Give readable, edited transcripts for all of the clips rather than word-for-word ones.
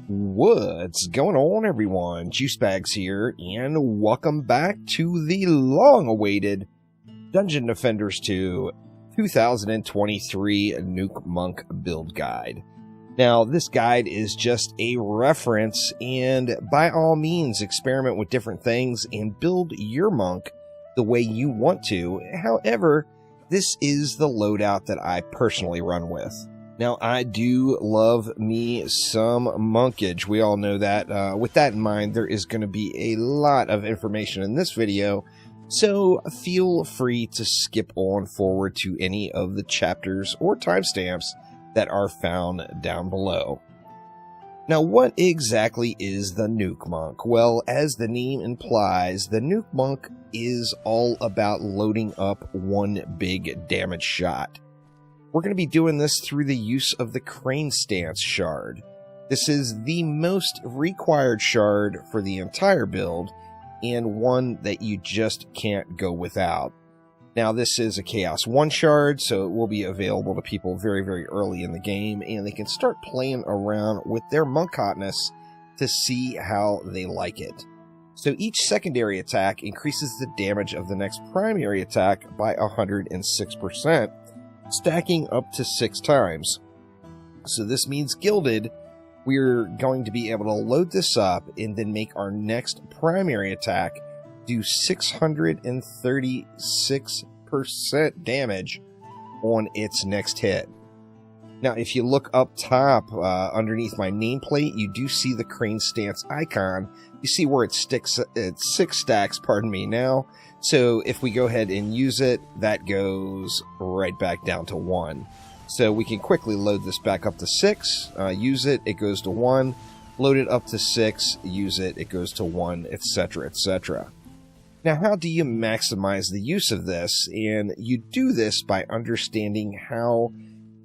What's going on, everyone? Juicebags here, and welcome back to the long-awaited Dungeon Defenders 2 2023 Nuke Monk build guide. Now, this guide is just a reference, and by all means, experiment with different things and build your monk the way you want to. However, this is the loadout that I personally run with. Now, I do love me some monkage. We all know that. With that in mind, there is going to be a lot of information in this video, so feel free to skip on forward to any of the chapters or timestamps that are found down below. Now, what exactly is the Nuke Monk? Well, as the name implies, the Nuke Monk is all about loading up one big damage shot. We're going to be doing this through the use of the Crane Stance shard. This is the most required shard for the entire build, and one that you just can't go without. Now, this is a Chaos 1 shard, so it will be available to people very, very early in the game, and they can start playing around with their monk hotness to see how they like it. So each secondary attack increases the damage of the next primary attack by 106%. Stacking up to 6 times. So this means Gilded, we're going to be able to load this up and then make our next primary attack do 636% damage on its next hit. Now, if you look up top underneath my nameplate, you do see the Crane Stance icon. You see where it sticks, it's 6 stacks, pardon me now. So if we go ahead and use it, that goes right back down to 1. So we can quickly load this back up to 6, use it, it goes to 1, load it up to 6, use it, it goes to 1, etc., etc. Now, how do you maximize the use of this? And you do this by understanding how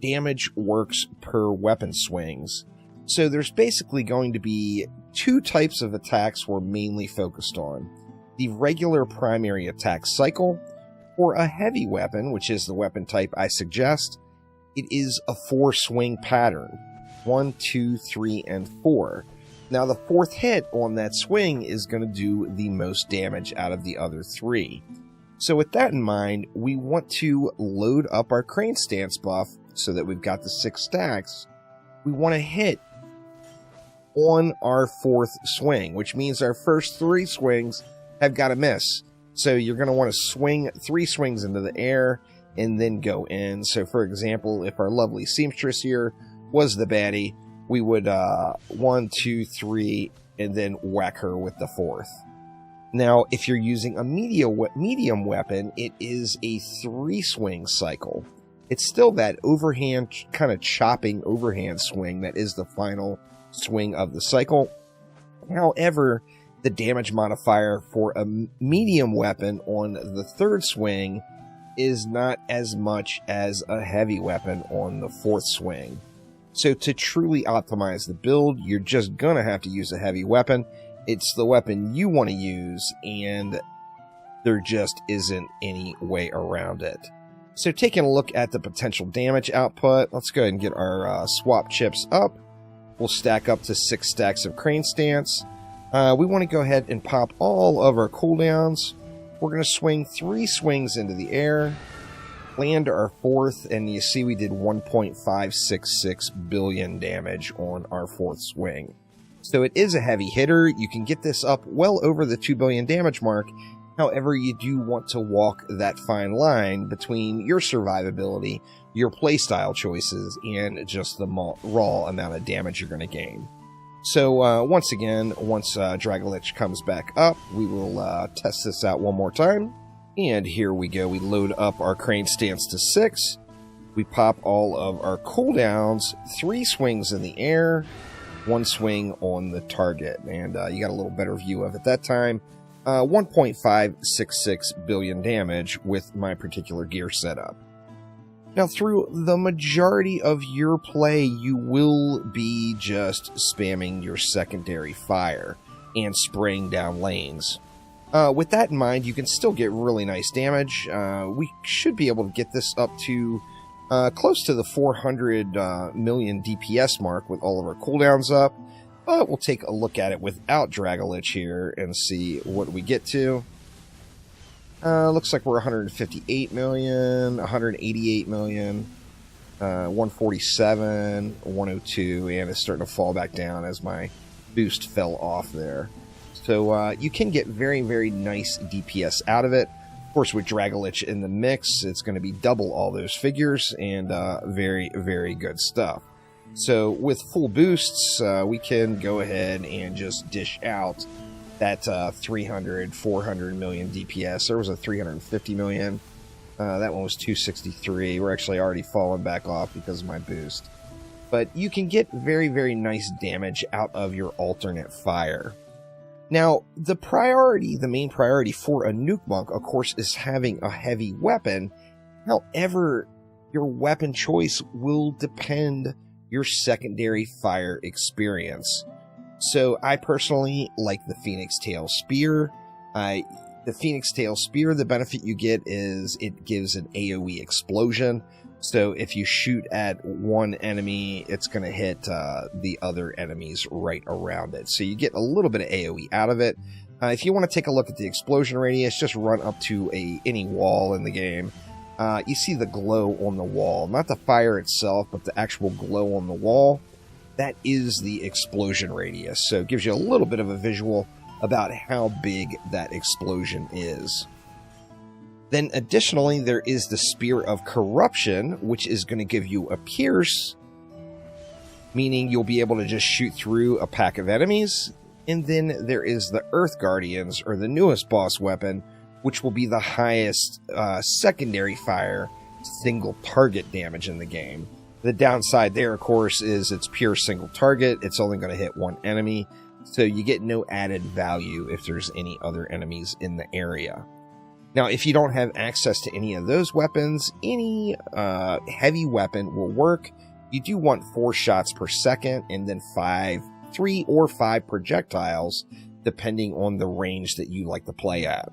damage works per weapon swings. So there's basically going to be 2 types of attacks we're mainly focused on. The regular primary attack cycle, or a heavy weapon, which is the weapon type I suggest. It is a 4-swing pattern, 1, 2, 3, and 4. Now, the 4th hit on that swing is going to do the most damage out of the other 3. So with that in mind, we want to load up our Crane Stance buff so that we've got the 6 stacks. We want to hit on our 4th swing, which means our first 3 swings have got to miss. So you're going to want to swing 3 swings into the air and then go in. So for example, if our lovely seamstress here was the baddie, we would 1, 2, 3, and then whack her with the 4th. Now, if you're using a medium weapon, it is a 3-swing cycle. It's still that overhand, kind of chopping overhand swing that is the final swing of the cycle. However, the damage modifier for a medium weapon on the 3rd swing is not as much as a heavy weapon on the 4th swing. So to truly optimize the build, you're just going to have to use a heavy weapon. It's the weapon you want to use, and there just isn't any way around it. So taking a look at the potential damage output, let's go ahead and get our swap chips up. We'll stack up to 6 stacks of Crane Stance. We want to go ahead and pop all of our cooldowns. We're going to swing 3 swings into the air, land our 4th, and you see we did 1.566 billion damage on our 4th swing. So it is a heavy hitter. You can get this up well over the 2 billion damage mark. However, you do want to walk that fine line between your survivability, your playstyle choices, and just the raw amount of damage you're going to gain. So once again, once Dragolich comes back up, we will test this out one more time. And here we go. We load up our Crane Stance to 6. We pop all of our cooldowns, 3 swings in the air, 1 swing on the target. And you got a little better view of it that time. 1.566 billion damage with my particular gear setup. Now, through the majority of your play, you will be just spamming your secondary fire and spraying down lanes. With that in mind, you can still get really nice damage. We should be able to get this up to close to the 400 million DPS mark with all of our cooldowns up. But we'll take a look at it without Dragolich here and see what we get to. Looks like we're 158 million, 188 million, 147, 102, and it's starting to fall back down as my boost fell off there. So you can get very, very nice DPS out of it. Of course, with Dragolich in the mix, it's going to be double all those figures, and very, very good stuff. So with full boosts, we can go ahead and just dish out that 300, 400 million DPS. There was a 350 million. That one was 263. We're actually already falling back off because of my boost. But you can get very, very nice damage out of your alternate fire. Now, the main priority for a Nuke Monk, of course, is having a heavy weapon. However, your weapon choice will depend your secondary fire experience. So I personally like the Phoenix Tail Spear. The Phoenix Tail Spear, the benefit you get is it gives an AoE explosion. So if you shoot at one enemy, it's going to hit the other enemies right around it. So you get a little bit of AoE out of it. If you want to take a look at the explosion radius, just run up to any wall in the game. You see the glow on the wall. Not the fire itself, but the actual glow on the wall. That is the explosion radius. So it gives you a little bit of a visual about how big that explosion is. Then additionally, there is the Spear of Corruption, which is going to give you a pierce, meaning you'll be able to just shoot through a pack of enemies. And then there is the Earth Guardians, or the newest boss weapon, which will be the highest secondary fire single target damage in the game. The downside there, of course, is it's pure single target. It's only going to hit one enemy, so you get no added value if there's any other enemies in the area. Now, if you don't have access to any of those weapons, any heavy weapon will work. You do want 4 shots per second and then 3 or 5 projectiles, depending on the range that you like to play at.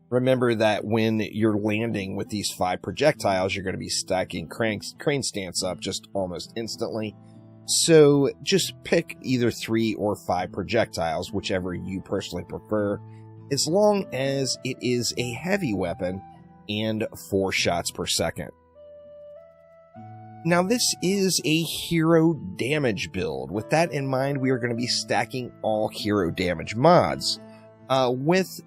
Remember that when you're landing with these 5 projectiles, you're going to be stacking crane stance up just almost instantly. So just pick either 3 or 5 projectiles, whichever you personally prefer, as long as it is a heavy weapon and 4 shots per second. Now this is a hero damage build. With that in mind, we are going to be stacking all hero damage mods, with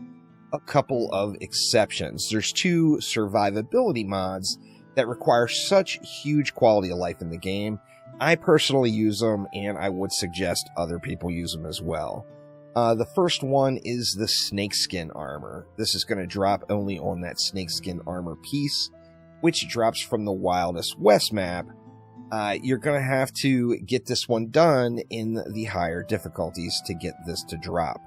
a couple of exceptions. There's 2 survivability mods that require such huge quality of life in the game. I personally use them, and I would suggest other people use them as well. The first one is the snakeskin armor. This is going to drop only on that snakeskin armor piece, which drops from the Wildest West map. You're going to have to get this one done in the higher difficulties to get this to drop.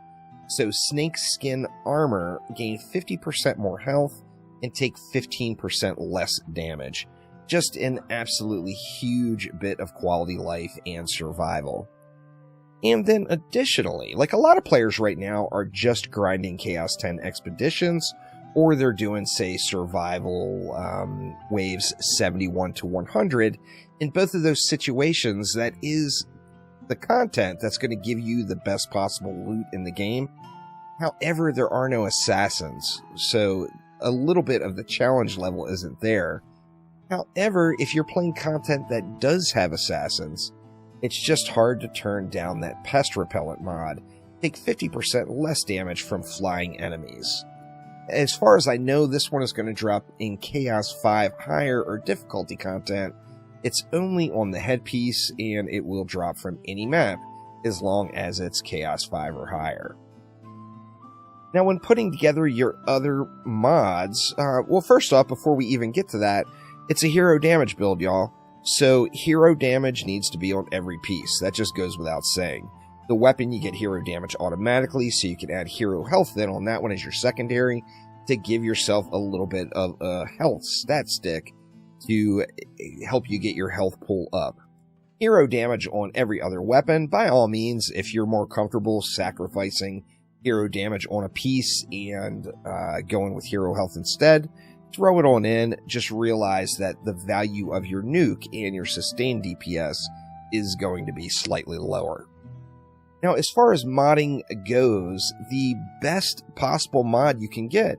So snakeskin armor gain 50% more health and take 15% less damage. Just an absolutely huge bit of quality life and survival. And then additionally, like a lot of players right now are just grinding Chaos 10 expeditions, or they're doing, say, survival waves 71 to 100. In both of those situations, that is the content that's going to give you the best possible loot in the game. However, there are no assassins, so a little bit of the challenge level isn't there. However, if you're playing content that does have assassins, it's just hard to turn down that pest repellent mod. Take 50% less damage from flying enemies. As far as I know, this one is going to drop in Chaos 5 higher or difficulty content. It's only on the headpiece, and it will drop from any map as long as it's Chaos 5 or higher. Now, when putting together your other mods, well, first off, before we even get to that, it's a hero damage build, y'all. So hero damage needs to be on every piece. That just goes without saying. The weapon, you get hero damage automatically, so you can add hero health then on that one as your secondary to give yourself a little bit of a health stat stick to help you get your health pull up. Hero damage on every other weapon. By all means, if you're more comfortable sacrificing hero damage on a piece and going with hero health instead, throw it on in. Just realize that the value of your nuke and your sustained DPS is going to be slightly lower. Now, as far as modding goes, the best possible mod you can get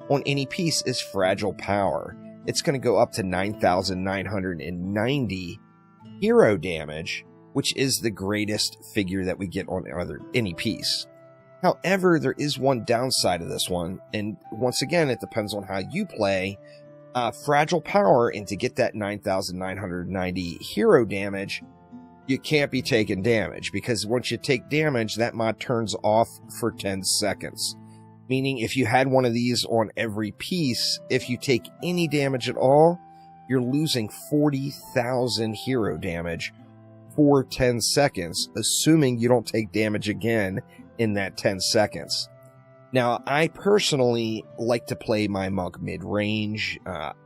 on any piece is Fragile Power. It's going to go up to 9,990 hero damage, which is the greatest figure that we get on any piece. However, there is one downside of this one, and once again, it depends on how you play. Fragile Power, and to get that 9,990 hero damage, you can't be taking damage, because once you take damage, that mod turns off for 10 seconds. Meaning, if you had one of these on every piece, if you take any damage at all, you're losing 40,000 hero damage for 10 seconds, assuming you don't take damage again in that 10 seconds. Now, I personally like to play my monk mid-range.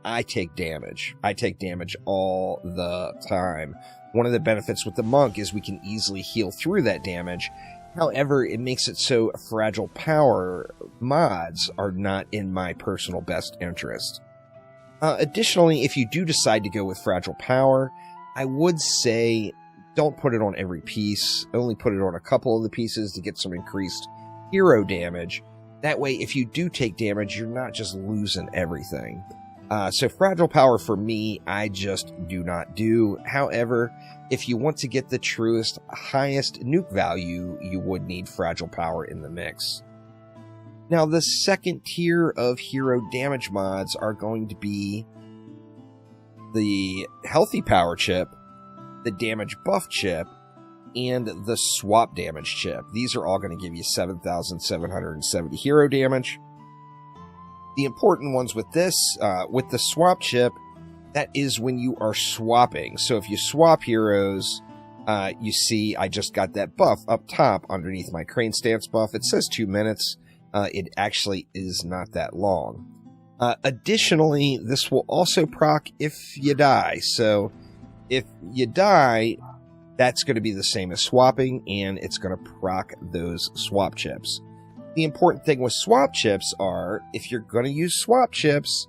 I take damage. I take damage all the time. One of the benefits with the monk is we can easily heal through that damage. However, it makes it so Fragile Power mods are not in my personal best interest. Additionally, if you do decide to go with Fragile Power, I would say don't put it on every piece. Only put it on a couple of the pieces to get some increased hero damage. That way, if you do take damage, you're not just losing everything. So Fragile Power for me, I just do not do. However, if you want to get the truest, highest nuke value, you would need Fragile Power in the mix. Now, the second tier of hero damage mods are going to be the Healthy Power chip, the Damage Buff chip, and the Swap Damage chip. These are all going to give you 7,770 hero damage. The important ones with this, with the Swap chip, that is when you are swapping. So if you swap heroes, you see I just got that buff up top underneath my crane stance buff. It says 2 minutes. It actually is not that long. Additionally, this will also proc if you die. So if you die, that's going to be the same as swapping, and it's going to proc those swap chips. The important thing with swap chips are, if you're going to use swap chips,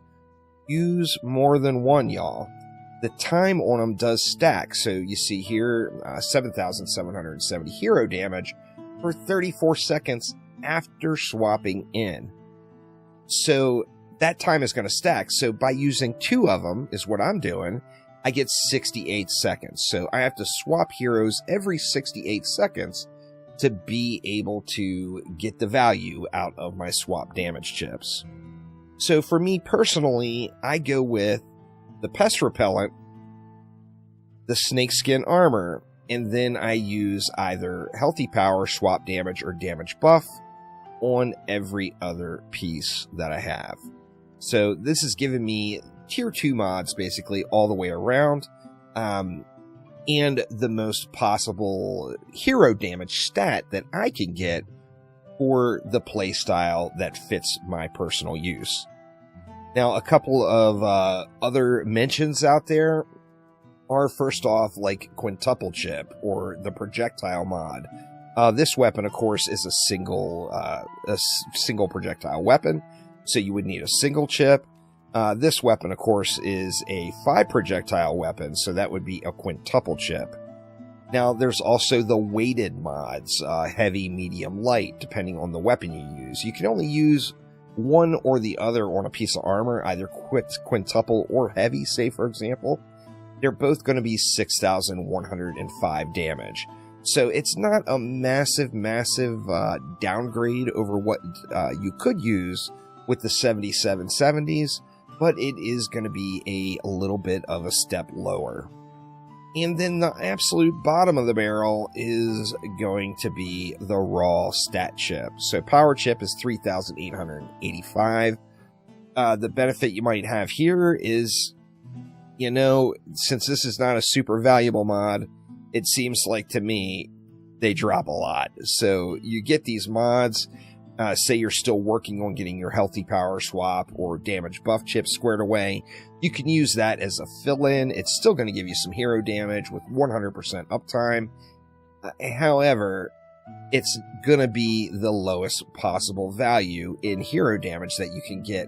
use more than one, y'all. The time on them does stack. So you see here, 7,770 hero damage for 34 seconds after swapping in. So that time is going to stack. So by using 2 of them, is what I'm doing, I get 68 seconds. So I have to swap heroes every 68 seconds to be able to get the value out of my swap damage chips. So for me personally, I go with the Pest Repellent, the Snakeskin Armor, and then I use either Healthy Power, Swap Damage, or Damage Buff on every other piece that I have. So this is giving me tier 2 mods basically all the way around, and the most possible hero damage stat that I can get for the playstyle that fits my personal use. Now, a couple of other mentions out there are, first off, like Quintuple Chip or the Projectile mod. This weapon, of course, is a single projectile weapon, so you would need a single chip. This weapon, of course, is a 5 projectile weapon, so that would be a quintuple chip. Now, there's also the weighted mods, heavy, medium, light, depending on the weapon you use. You can only use one or the other on a piece of armor, either quintuple or heavy, say, for example. They're both going to be 6,105 damage. So it's not a massive downgrade over what you could use with the 7770s, but it is going to be a little bit of a step lower. And then the absolute bottom of the barrel is going to be the raw stat chip. So power chip is 3,885. The benefit you might have here is, you know, since this is not a super valuable mod, it seems like to me they drop a lot. So you get these mods. Say you're still working on getting your Healthy Power swap or Damage Buff chip squared away, you can use that as a fill-in. It's still going to give you some hero damage with 100% uptime. However, it's going to be the lowest possible value in hero damage that you can get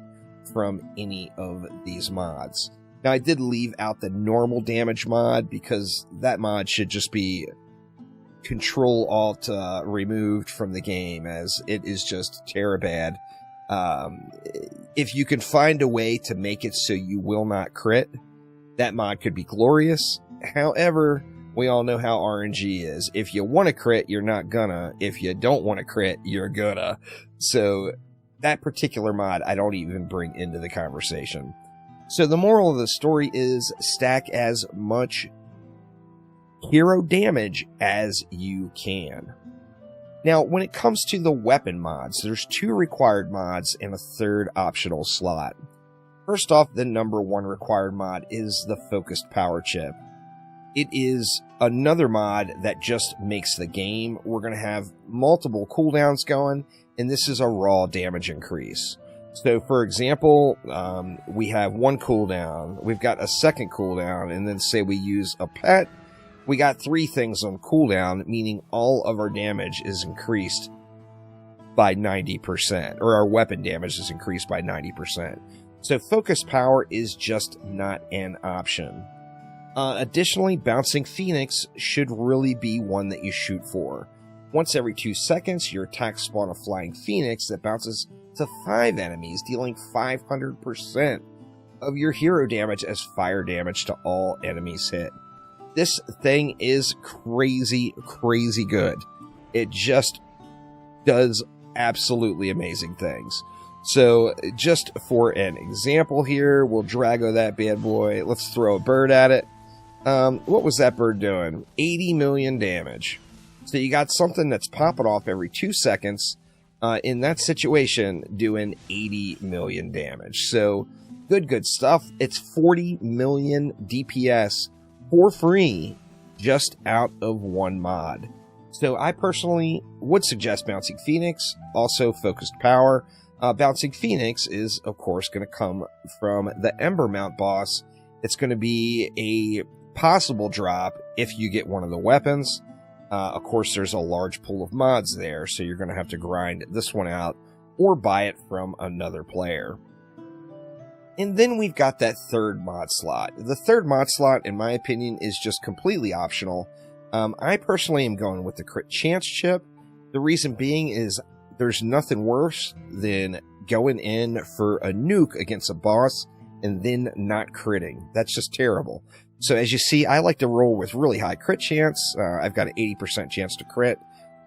from any of these mods. Now, I did leave out the normal damage mod because that mod should just be Control Alt removed from the game, as it is just terabad. If you can find a way to make it so you will not crit, that mod could be glorious. However, we all know how RNG is. If you want to crit, you're not gonna. If you don't want to crit, you're gonna. So that particular mod, I don't even bring into the conversation. So the moral of the story is stack as much hero damage as you can. Now, when it comes to the weapon mods, there's 2 required mods and a 3rd optional slot. First off, the number 1 required mod is the Focused Power Chip. It is another mod that just makes the game. We're going to have multiple cooldowns going, and this is a raw damage increase. So, for example, we have 1 cooldown, we've got a 2nd cooldown, and then say we use a pet, we got 3 things on cooldown, meaning all of our damage is increased by 90%, or our weapon damage is increased by 90%. So Focus Power is just not an option. Additionally, Bouncing Phoenix should really be one that you shoot for. Once every 2 seconds, your attacks spawn a Flying Phoenix that bounces to 5 enemies, dealing 500% of your hero damage as fire damage to all enemies hit. This thing is crazy, crazy good. It just does absolutely amazing things. So, just for an example here, we'll Drago that bad boy. Let's throw a bird at it. What was that bird doing? 80 million damage. So you got something that's popping off every 2 seconds, in that situation, doing 80 million damage. So, good stuff. It's 40 million DPS for free, just out of 1 mod. So I personally would suggest Bouncing Phoenix, also Focused Power. Bouncing Phoenix is, of course, going to come from the Ember Mount boss. It's going to be a possible drop if you get one of the weapons. Of course, there's a large pool of mods there, so you're going to have to grind this one out or buy it from another player. And then we've got that 3rd mod slot. The 3rd mod slot, in my opinion, is just completely optional. I personally am going with the Crit Chance chip. The reason being is there's nothing worse than going in for a nuke against a boss and then not critting. That's just terrible. So as you see, I like to roll with really high crit chance. I've got an 80% chance to crit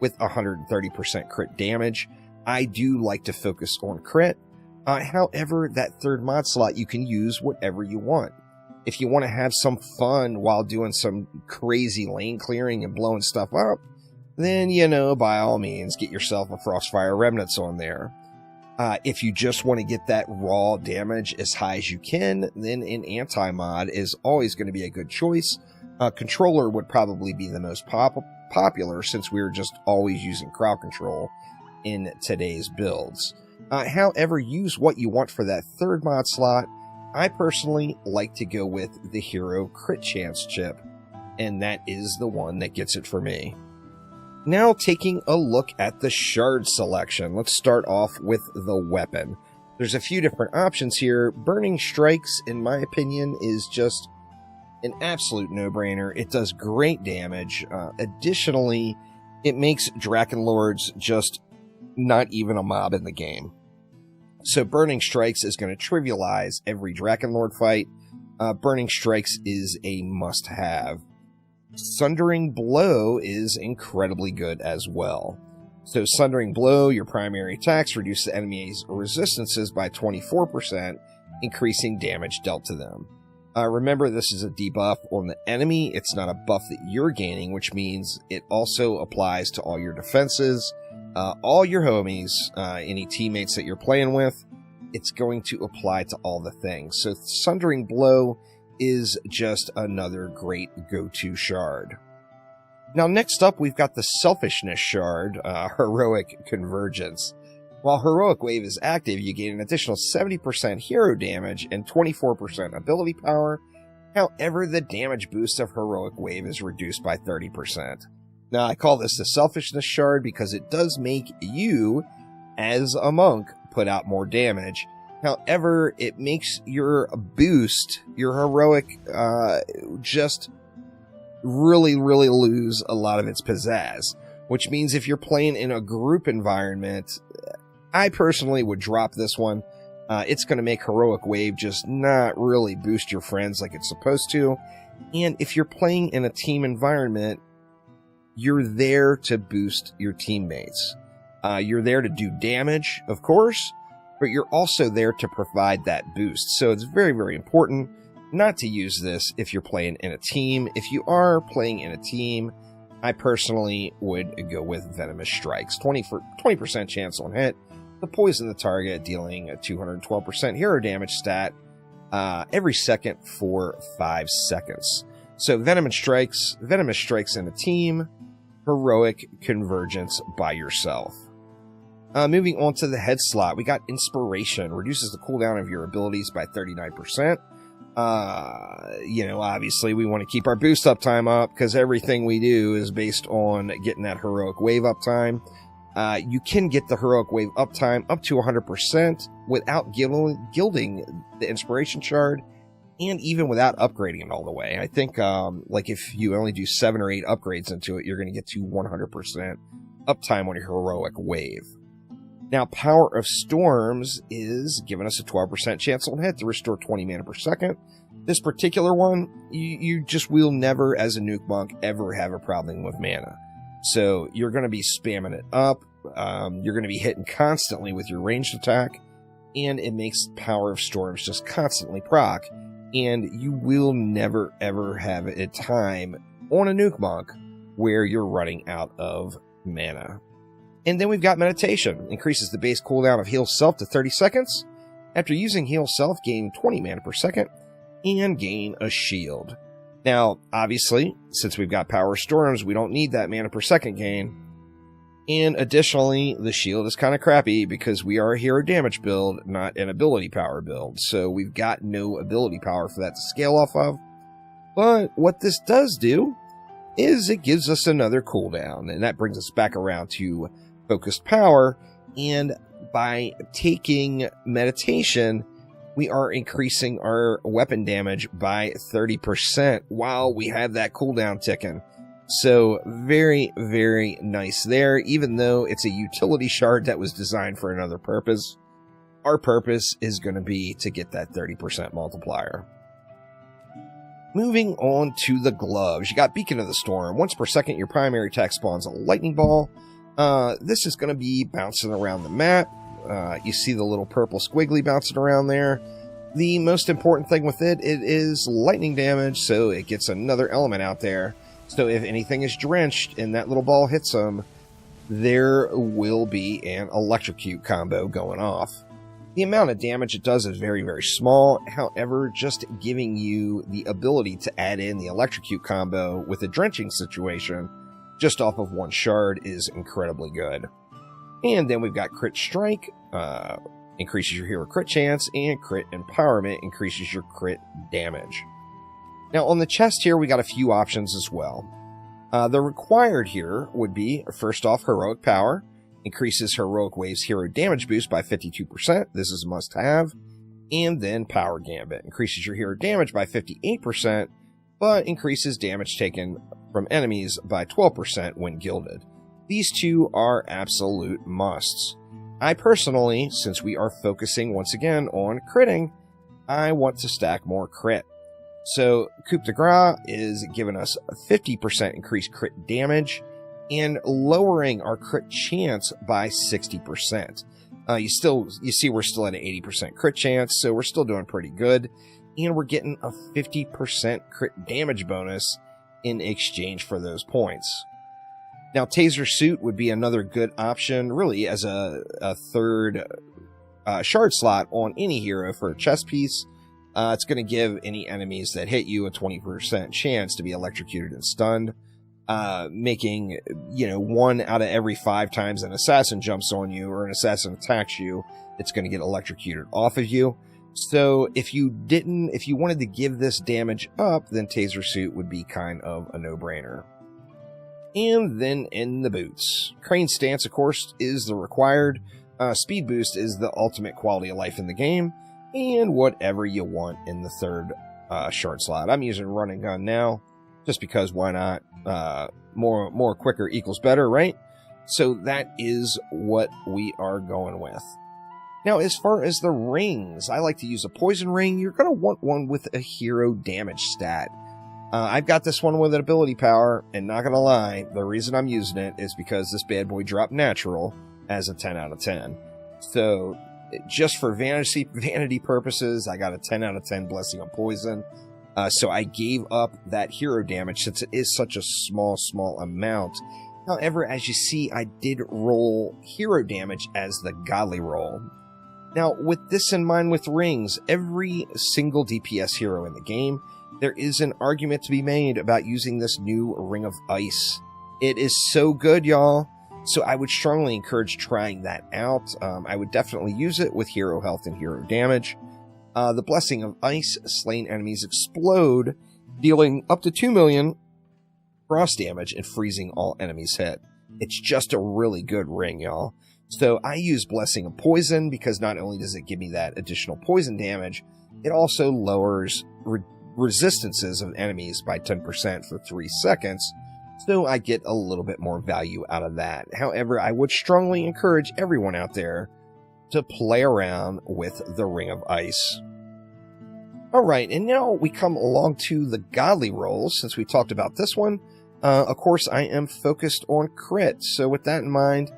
with 130% crit damage. I do like to focus on crit. However, that 3rd mod slot, you can use whatever you want. If you want to have some fun while doing some crazy lane clearing and blowing stuff up, then, you know, by all means, get yourself a Frostfire Remnants on there. If you just want to get that raw damage as high as you can, then an anti-mod is always going to be a good choice. Controller would probably be the most popular, since we were just always using crowd control in today's builds. However, use what you want for that 3rd mod slot. I personally like to go with the Hero Crit Chance chip, and that is the one that gets it for me. Now, taking a look at the shard selection, let's start off with the weapon. There's a few different options here. Burning Strikes, in my opinion, is just an absolute no-brainer. It does great damage. Additionally, it makes Drakenlords just not even a mob in the game. So Burning Strikes is going to trivialize every Drakenlord fight. Burning Strikes is a must-have. Sundering Blow is incredibly good as well. So Sundering Blow, your primary attacks reduce the enemy's resistances by 24%, increasing damage dealt to them. Remember, this is a debuff on the enemy. It's not a buff that you're gaining, which means it also applies to all your defenses, all your homies, any teammates that you're playing with. It's going to apply to all the things. So Sundering Blow is just another great go-to shard. Now, next up, we've got the Selfishness shard, Heroic Convergence. While Heroic Wave is active, you gain an additional 70% hero damage and 24% ability power. However, the damage boost of Heroic Wave is reduced by 30%. Now, I call this the Selfishness shard because it does make you, as a monk, put out more damage. However, it makes your boost, your heroic, just really lose a lot of its pizzazz, which means if you're playing in a group environment, I personally would drop this one. It's going to make Heroic Wave just not really boost your friends like it's supposed to. And if you're playing in a team environment, you're there to boost your teammates. You're there to do damage, of course, but you're also there to provide that boost. So it's very important not to use this if you're playing in a team. If you are playing in a team, I personally would go with Venomous Strikes. 20% chance on hit. To poison the target, dealing a 212% hero damage stat every second for 5 seconds. So Venomous Strikes in a team, Heroic Convergence by yourself. Moving on to the head slot, we got Inspiration. Reduces the cooldown of your abilities by 39%. Obviously we want to keep our boost uptime up because everything we do is based on getting that Heroic Wave uptime. You can get the Heroic Wave uptime up to 100% without gilding the Inspiration Shard, and even without upgrading it all the way. I think, if you only do 7 or 8 upgrades into it, you're going to get to 100% uptime on your Heroic Wave. Now, Power of Storms is giving us a 12% chance on hit to restore 20 mana per second. This particular one, you just will never, as a Nuke Monk, ever have a problem with mana. So you're going to be spamming it up. You're going to be hitting constantly with your ranged attack, and it makes Power of Storms just constantly proc. And you will never ever have a time on a Nuke Monk where you're running out of mana. And then we've got Meditation. Increases the base cooldown of Heal Self to 30 seconds. After using Heal Self, gain 20 mana per second and gain a shield. Now, obviously, since we've got Power Storms, we don't need that mana per second gain. And additionally, the shield is kind of crappy because we are a hero damage build, not an ability power build. So we've got no ability power for that to scale off of. But what this does do is it gives us another cooldown, and that brings us back around to Focused Power. And by taking Meditation, we are increasing our weapon damage by 30% while we have that cooldown ticking. So very nice there. Even though it's a utility shard that was designed for another purpose, our purpose is going to be to get that 30% multiplier. Moving on to the gloves, you got Beacon of the Storm. Once per second, your primary attack spawns a lightning ball. This is going to be bouncing around the map. You see the little purple squiggly bouncing around there. The most important thing with it is lightning damage, so it gets another element out there. So if anything is drenched and that little ball hits them, there will be an electrocute combo going off. The amount of damage it does is very small. However, just giving you the ability to add in the electrocute combo with a drenching situation just off of one shard is incredibly good. And then we've got Crit Strike, increases your hero crit chance, and Crit Empowerment increases your crit damage. Now on the chest here, we got a few options as well. The required here would be, first off, Heroic Power. Increases Heroic Wave's hero damage boost by 52%. This is a must-have. And then Power Gambit. Increases your hero damage by 58%, but increases damage taken from enemies by 12% when gilded. These two are absolute musts. I personally, since we are focusing once again on critting, I want to stack more crit. So Coup de Grace is giving us a 50% increased crit damage and lowering our crit chance by 60%. You see we're still at an 80% crit chance, so we're still doing pretty good. And we're getting a 50% crit damage bonus in exchange for those points. Now, Taser Suit would be another good option, really, as a third shard slot on any hero for a chest piece. It's going to give any enemies that hit you a 20% chance to be electrocuted and stunned, making, 1 out of every 5 times an assassin jumps on you or an assassin attacks you, it's going to get electrocuted off of you. So if you wanted to give this damage up, then Taser Suit would be kind of a no-brainer. And then in the boots, Crane Stance, of course, is the required. Speed Boost is the ultimate quality of life in the game, and whatever you want in the third shard slot. I'm using Run and Gun now. just because why not? More quicker equals better, right? So that is what we are going with. Now, as far as the rings, I like to use a poison ring. You're going to want one with a hero damage stat. I've got this one with an ability power, and not going to lie, the reason I'm using it is because this bad boy dropped natural as a 10 out of 10. So, just for vanity purposes, I got a 10 out of 10 blessing on poison. So I gave up that hero damage since it is such a small amount. However, as you see, I did roll hero damage as the godly roll. Now, with this in mind with rings, every single DPS hero in the game, there is an argument to be made about using this new Ring of Ice. It is so good, y'all. So I would strongly encourage trying that out. I would definitely use it with hero health and hero damage. The Blessing of Ice, slain enemies explode, dealing up to 2 million frost damage and freezing all enemies hit. It's just a really good ring, y'all. So I use Blessing of Poison because not only does it give me that additional poison damage, it also lowers resistances of enemies by 10% for 3 seconds. So I get a little bit more value out of that. However, I would strongly encourage everyone out there to play around with the Ring of Ice. Alright, and now we come along to the godly rolls. Since we talked about this one, of course I am focused on crit. So with that in mind,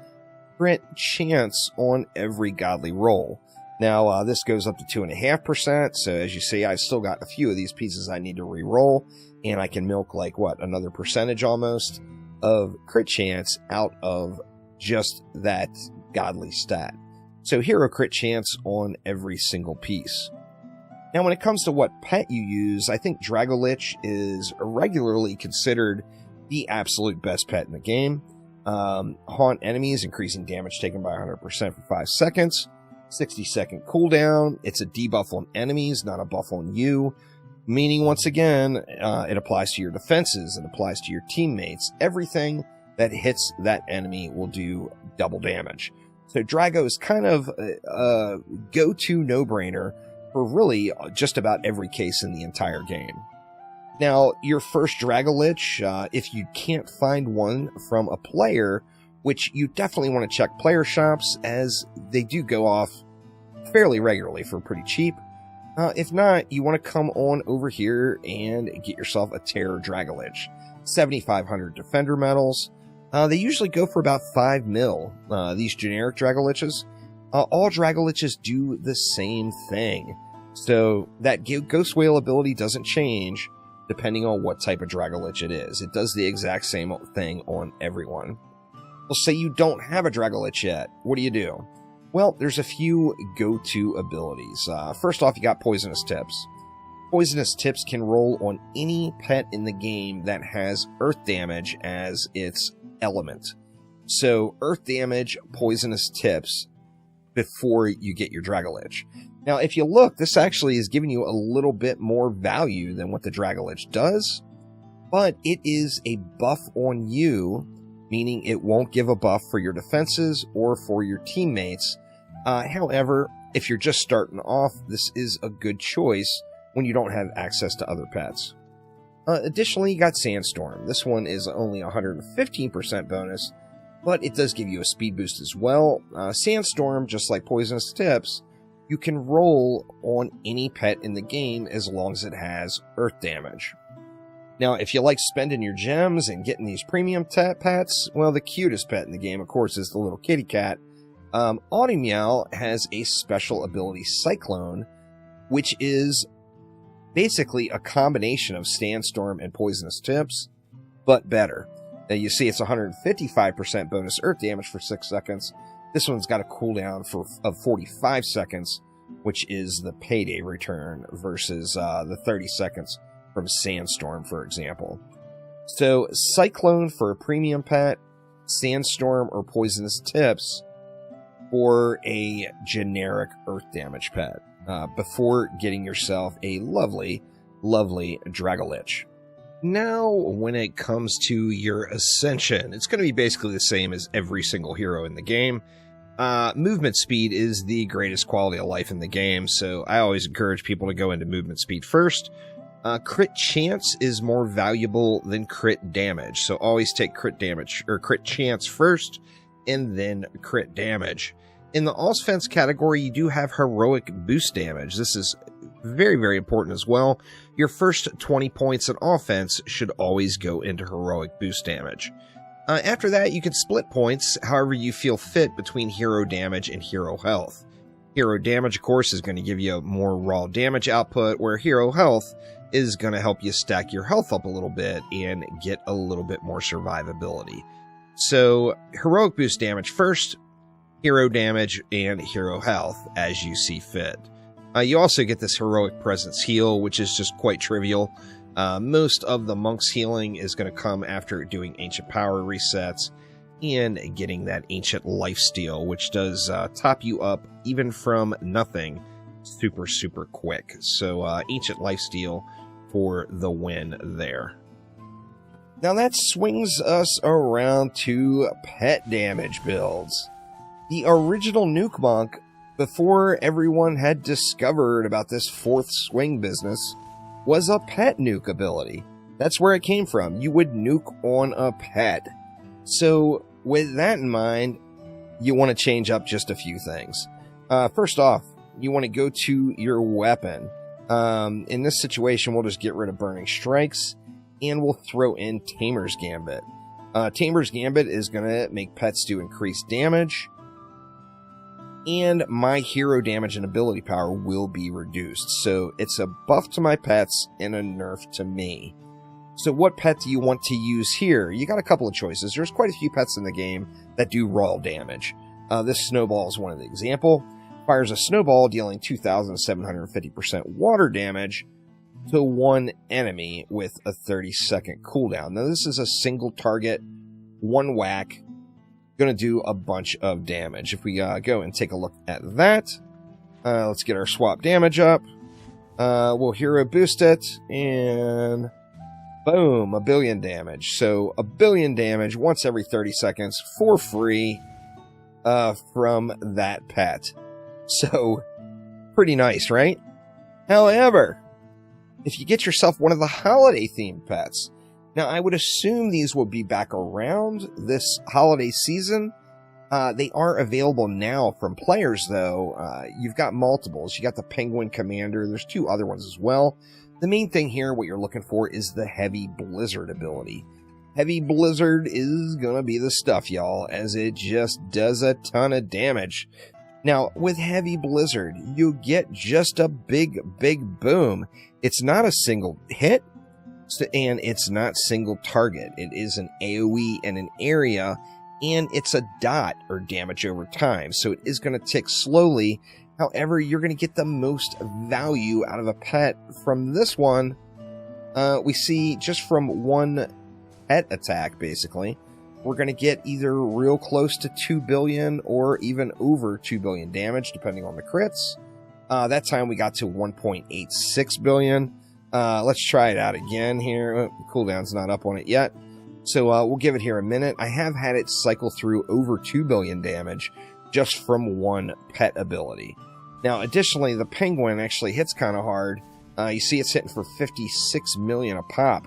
crit chance on every godly roll. Now, this goes up to 2.5%, so as you see, I've still got a few of these pieces I need to re-roll, and I can milk, like, what, another percentage almost of crit chance out of just that godly stat. So hero crit chance on every single piece. Now, when it comes to what pet you use, I think Dragolich is regularly considered the absolute best pet in the game. Haunt enemies, increasing damage taken by 100% for 5 seconds. 60-second cooldown. It's a debuff on enemies, not a buff on you. Meaning, once again, it applies to your defenses, it applies to your teammates. Everything that hits that enemy will do double damage. So Drago is kind of a go-to no-brainer for really just about every case in the entire game. Now, your first Dragolich, if you can't find one from a player, which you definitely want to check player shops, as they do go off fairly regularly for pretty cheap. If not, you want to come on over here and get yourself a Terror Dragolich. 7,500 Defender medals. They usually go for about 5 mil, these generic Dragoliches. All Dragoliches do the same thing. So that Ghost Whale ability doesn't change depending on what type of Dragolich it is. It does the exact same thing on everyone. Well, say you don't have a Dragolich yet. What do? Well, there's a few go-to abilities. First off, you got Poisonous Tips. Poisonous Tips can roll on any pet in the game that has earth damage as its element. So, earth damage, Poisonous Tips before you get your Dragolich. Now, if you look, this actually is giving you a little bit more value than what the Dragolich does, but it is a buff on you, meaning it won't give a buff for your defenses or for your teammates. However, if you're just starting off, this is a good choice when you don't have access to other pets. Additionally, you got Sandstorm. This one is only 115% bonus, but it does give you a speed boost as well. Sandstorm, just like Poisonous Tips, you can roll on any pet in the game as long as it has earth damage. Now, if you like spending your gems and getting these premium pets, well, the cutest pet in the game, of course, is the little kitty cat. Meow has a special ability, Cyclone, which is basically a combination of Sandstorm and Poisonous Tips, but better. Now, you see it's 155% bonus earth damage for 6 seconds. This one's got a cooldown of 45 seconds, which is the payday return versus the 30 seconds from Sandstorm, for example. So, Cyclone for a premium pet, Sandstorm or Poisonous Tips for a generic earth damage pet, before getting yourself a lovely Dragolich. Now, when it comes to your Ascension, it's going to be basically the same as every single hero in the game. Movement speed is the greatest quality of life in the game, so I always encourage people to go into movement speed first. Crit chance is more valuable than crit damage, so always take crit damage or crit chance first and then crit damage. In the offense category, you do have heroic boost damage. This is very, very important as well. Your first 20 points in offense should always go into heroic boost damage. After that, you can split points however you feel fit between hero damage and hero health. Hero damage, of course, is going to give you more raw damage output, where hero health is going to help you stack your health up a little bit and get a little bit more survivability. So, heroic boost damage first, hero damage, and hero health as you see fit. You also get this heroic presence heal, which is just quite trivial. Most of the monk's healing is going to come after doing ancient power resets and getting that ancient lifesteal, which does top you up even from nothing super, super quick. So ancient lifesteal for the win there. Now that swings us around to pet damage builds. The original Nuke Monk, before everyone had discovered about this fourth swing business, was a pet nuke ability. That's where it came from. You would nuke on a pet. So with that in mind, you want to change up just a few things. First off, you want to go to your weapon. In this situation, we'll just get rid of Burning Strikes, and we'll throw in Tamer's Gambit. Tamer's Gambit is going to make pets do increased damage, and my hero damage and ability power will be reduced. So it's a buff to my pets and a nerf to me. So what pet do you want to use here? You got a couple of choices. There's quite a few pets in the game that do raw damage. This Snowball is one of the example. Fires a snowball dealing 2,750% water damage to one enemy with a 30-second cooldown. Now this is a single target, one whack, going to do a bunch of damage. If we go and take a look at that, let's get our swap damage up. We'll hero boost it, and boom, 1 billion damage. So 1 billion damage once every 30 seconds for free from that pet. So pretty nice, right? However, if you get yourself one of the holiday themed pets, now I would assume these will be back around this holiday season. They are available now from players, though. You've got multiples. You got the Penguin Commander. There's 2 other ones as well. The main thing here, what you're looking for, is the Heavy Blizzard ability. Heavy Blizzard is gonna be the stuff, y'all, as it just does a ton of damage. Now, with Heavy Blizzard, you get just a big, big boom. It's not a single hit, and it's not single target. It is an AoE in an area, and it's a dot or damage over time. So it is going to tick slowly. However, you're going to get the most value out of a pet from this one. We see just from one pet attack, basically, we're going to get either real close to 2 billion or even over 2 billion damage, depending on the crits. That time we got to 1.86 billion. Let's try it out again here. Oh, the cooldown's not up on it yet. So we'll give it here a minute. I have had it cycle through over 2 billion damage just from one pet ability. Now, additionally, the Penguin actually hits kind of hard. You see it's hitting for 56 million a pop.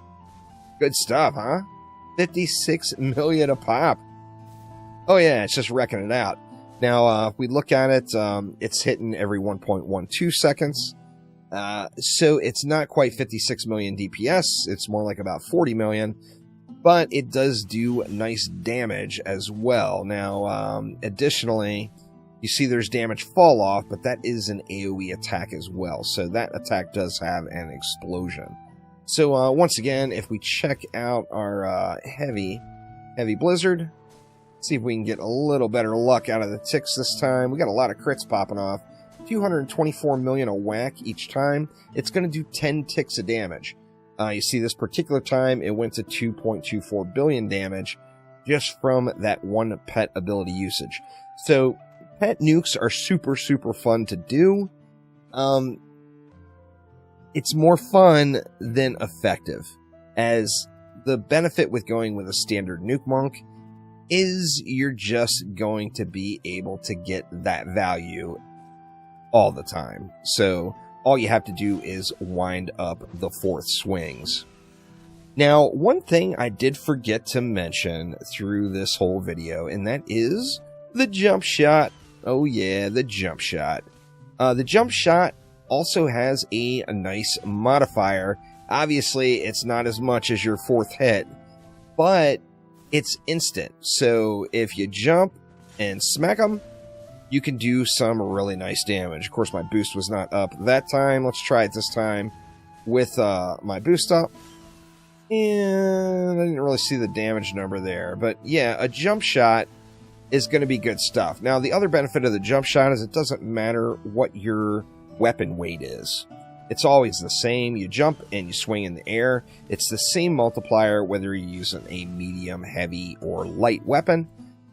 Good stuff, huh? 56 million a pop. Oh yeah, it's just wrecking it out. Now, if we look at it, it's hitting every 1.12 seconds. So it's not quite 56 million DPS. It's more like about 40 million. But it does do nice damage as well. Now, additionally, you see there's damage fall off, but that is an AoE attack as well. So that attack does have an explosion. So once again, if we check out our heavy Blizzard, see if we can get a little better luck out of the ticks this time. We got a lot of crits popping off. 224 million a whack each time. It's going to do 10 ticks of damage. You see this particular time, it went to 2.24 billion damage just from that one pet ability usage. So pet nukes are super, super fun to do. It's more fun than effective, as the benefit with going with a standard Nuke Monk is you're just going to be able to get that value all the time. So all you have to do is wind up the 4th swings. Now, one thing I did forget to mention through this whole video, and that is the jump shot. Oh yeah, the jump shot. The jump shot also has a nice modifier. Obviously, it's not as much as your 4th hit, but it's instant. So if you jump and smack them, you can do some really nice damage. Of course, my boost was not up that time. Let's try it this time with my boost up. And I didn't really see the damage number there. But yeah, a jump shot is going to be good stuff. Now, the other benefit of the jump shot is it doesn't matter what your weapon weight is. It's always the same. You jump and you swing in the air. It's the same multiplier whether you're using a medium, heavy, or light weapon.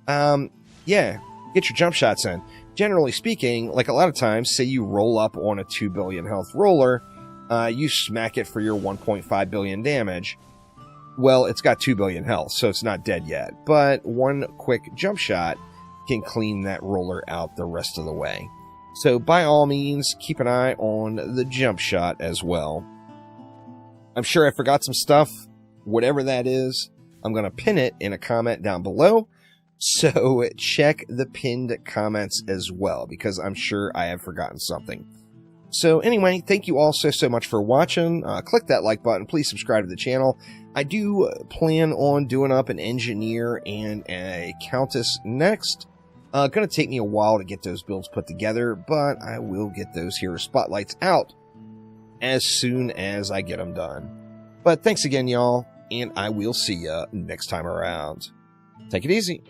Yeah, get your jump shots in. Generally speaking, like a lot of times, say you roll up on a 2 billion health roller, you smack it for your 1.5 billion damage. Well, it's got 2 billion health, so it's not dead yet. But one quick jump shot can clean that roller out the rest of the way. So by all means, keep an eye on the jump shot as well. I'm sure I forgot some stuff. Whatever that is, I'm going to pin it in a comment down below. So check the pinned comments as well, because I'm sure I have forgotten something. So anyway, thank you all so much for watching. Click that like button. Please subscribe to the channel. I do plan on doing up an engineer and a countess next. Gonna take me a while to get those builds put together, but I will get those hero spotlights out as soon as I get them done. But thanks again, y'all, and I will see ya next time around. Take it easy.